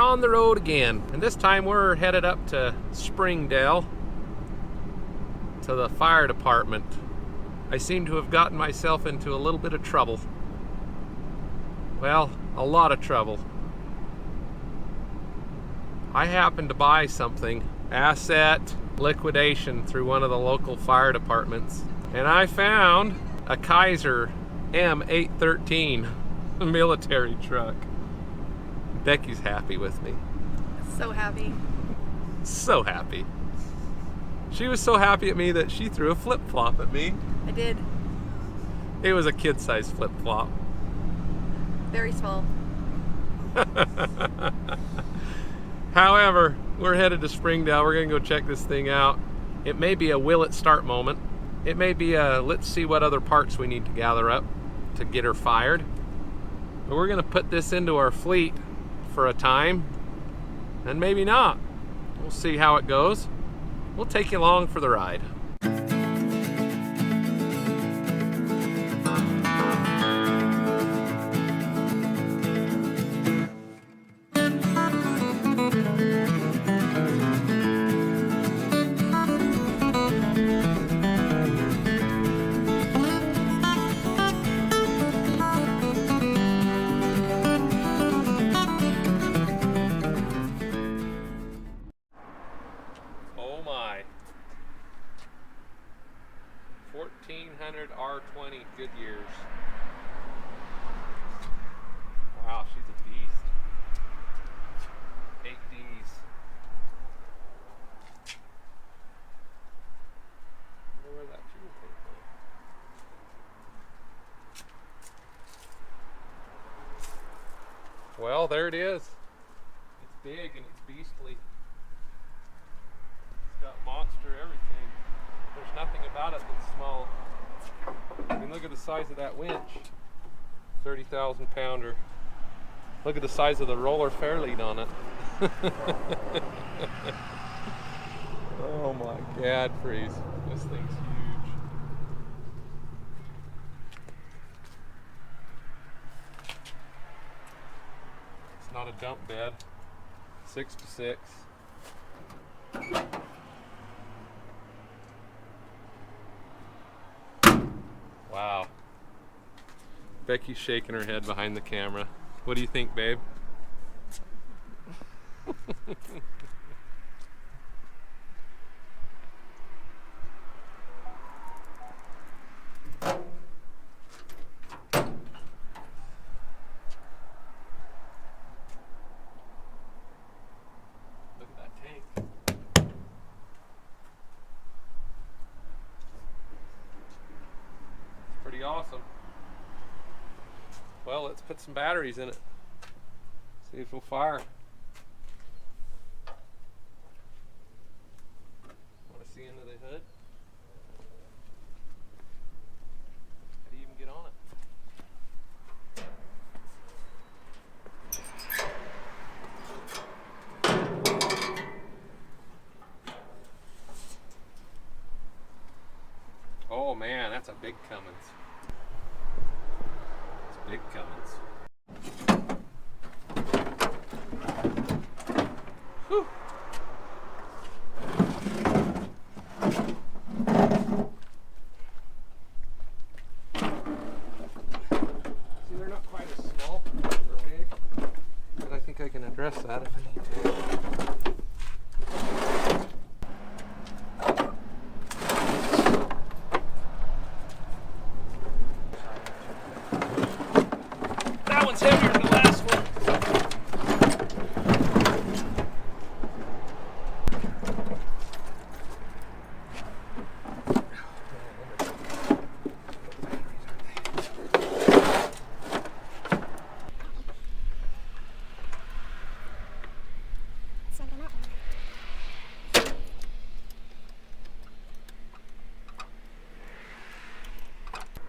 on the road again, and this time we're headed up to Springdale to the fire department. I seem to have gotten myself into a little bit of trouble. Well, a lot of trouble. I happened to buy something, asset liquidation, through one of the local fire departments, and I found a Kaiser M-813 military truck. Becky's happy with me. So happy. So happy. She was so happy at me that she threw a flip-flop at me. I did. It was a kid-sized flip-flop. Very small. However, we're headed to Springdale. We're going to go check this thing out. It may be a will it start moment. It may be a let's see what other parts we need to gather up to get her fired. But we're going to put this into our fleet for a time, and maybe not. We'll see how it goes. We'll take you along for the ride. Oh my. 1400 R20 Goodyears. Wow, she's a beast. 8Ds. I wonder where that fuel came from. Well, there it is. It's big and it's beastly. Got monster everything. There's nothing about it that's small. I mean, look at the size of that winch. 30,000 pounder. Look at the size of the roller fairlead on it. Oh my God, freeze. This thing's huge. It's not a dump bed. 6x6. Wow. Becky's shaking her head behind the camera. What do you think, babe? Look at that tank. Pretty awesome. Well, let's put some batteries in it. See if it'll fire. Want to see into the hood? How do you even get on it? Oh man, that's a big Cummins. Big Cummins. Whew. See, they're not quite as small or big, but I think I can address that if I need to. That one's heavier than the last one.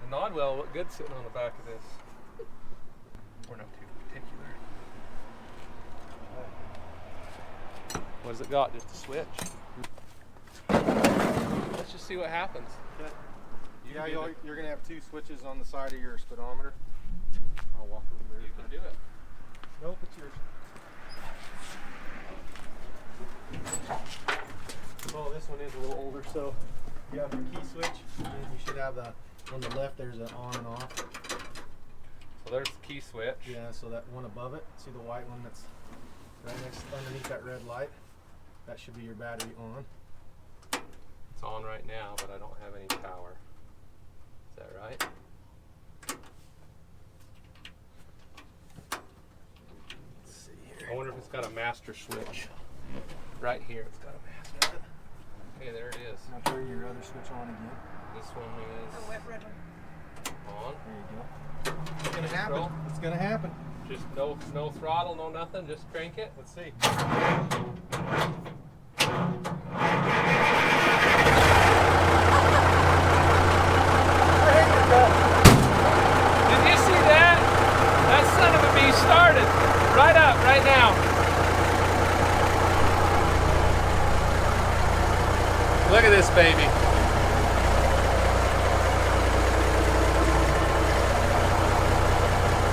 The nod well look good sitting on the back of this. We're not too particular. What has it got? Just a switch? Let's just see what happens. Okay. Yeah, you're going to have two switches on the side of your speedometer. I'll walk over there. You can do it. Nope, it's yours. Oh, this one is a little older, so you have your key switch, and you should have the, on the left there's an on and off. So there's the key switch. Yeah, so that one above it, see the white one that's right next underneath that red light? That should be your battery on. It's on right now, but I don't have any power. Is that right? Let's see here. I wonder if it's got a master switch. Right here, it's got a master. Okay, there it is. Now turn your other switch on again. This one A is wet red one. on. There you go. It's gonna happen. Control. It's gonna happen. Just no throttle, no nothing. Just crank it. Let's see. Did you see that? That son of a bee started right up, right now. Look at this baby.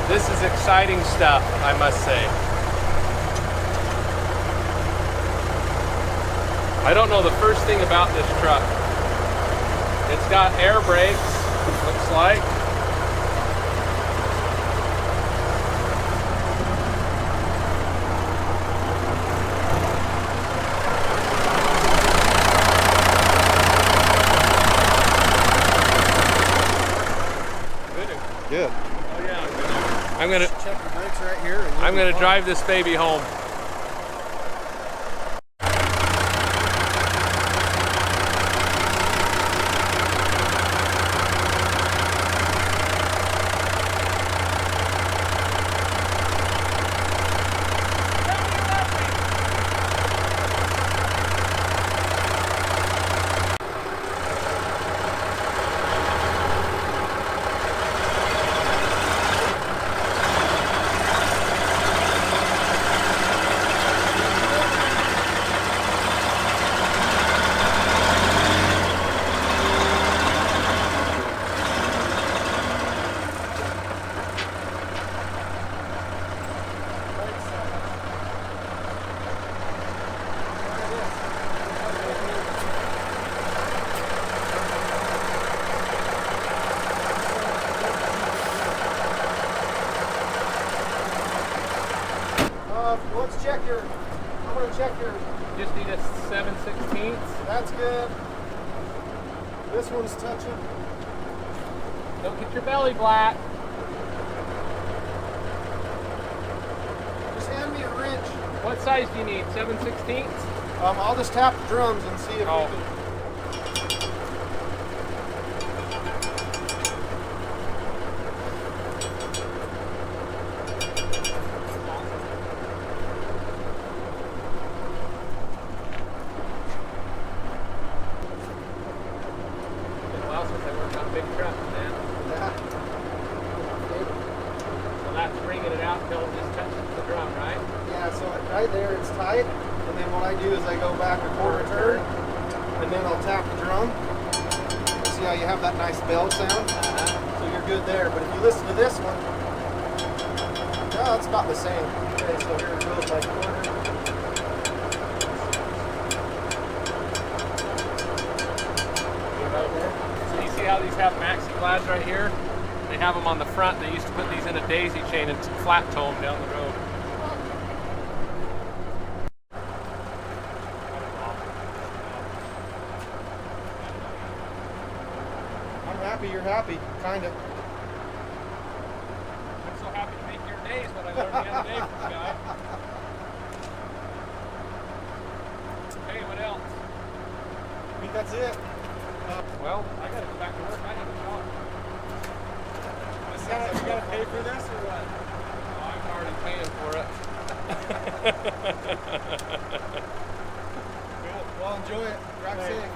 This is exciting stuff, I must say. I don't know the first thing about this truck. It's got air brakes, looks like. Good. Oh yeah, I'm gonna Check your brakes right here. And I'm gonna drive this baby home. Let's check your. I'm gonna check your. Just need a 7/16. That's good. This one's touching. Don't get your belly black. Just hand me a wrench. What size do you need? 7/16? I'll just tap the drums and see if Oh. we can. Well, since I worked on big trucks, man. Yeah. So that's bringing it out until it just touches the drum, right? Yeah, so right there it's tight, and then what I do is I go back a quarter turn, and then I'll tap the drum. See how you have that nice bell sound? So you're good there. But if you listen to this one, no, it's about the same. Okay, so here it goes like quarter. Right there. So you see how these have maxi glads right here? They have them on the front. They used to put these in a daisy chain and flat tow them down the road. I'm happy you're happy, kind of. I'm so happy to make your days when I learned the other day from this guy. Hey, what else? I think that's it. Well, I gotta go back to work. I need a job. You gotta pay for this or what? Oh, I'm already paying for it. Cool. Well, enjoy it. Drive safe.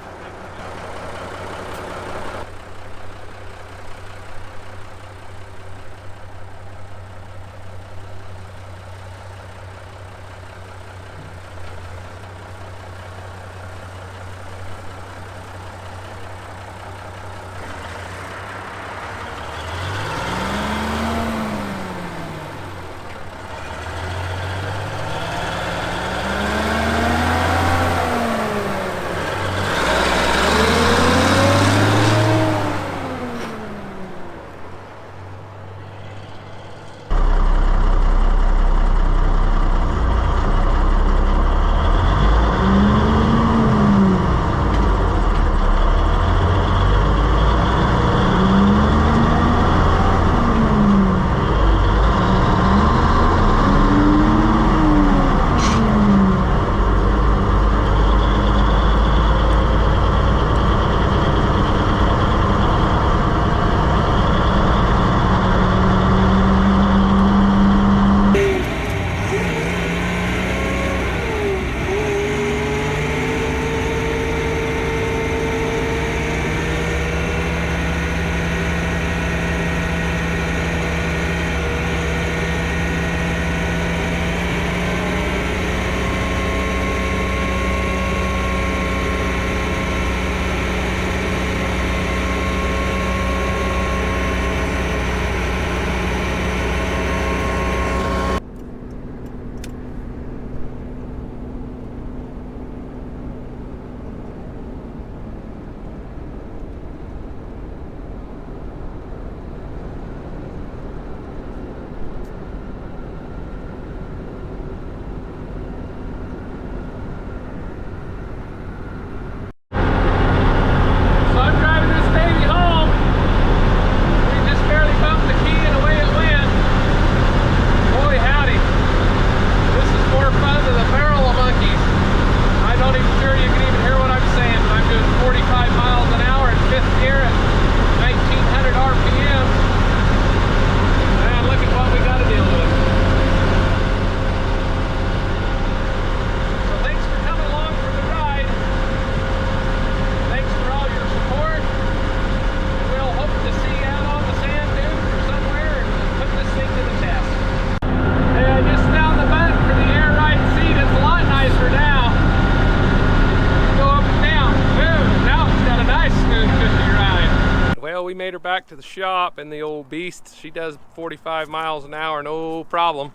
made her back to the shop, and the old beast, she does 45 miles an hour, no problem.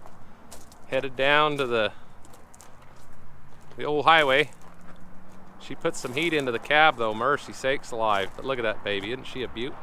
Headed down to the old highway. She put some heat into the cab though, mercy sakes alive. But look at that baby, isn't she a beaut?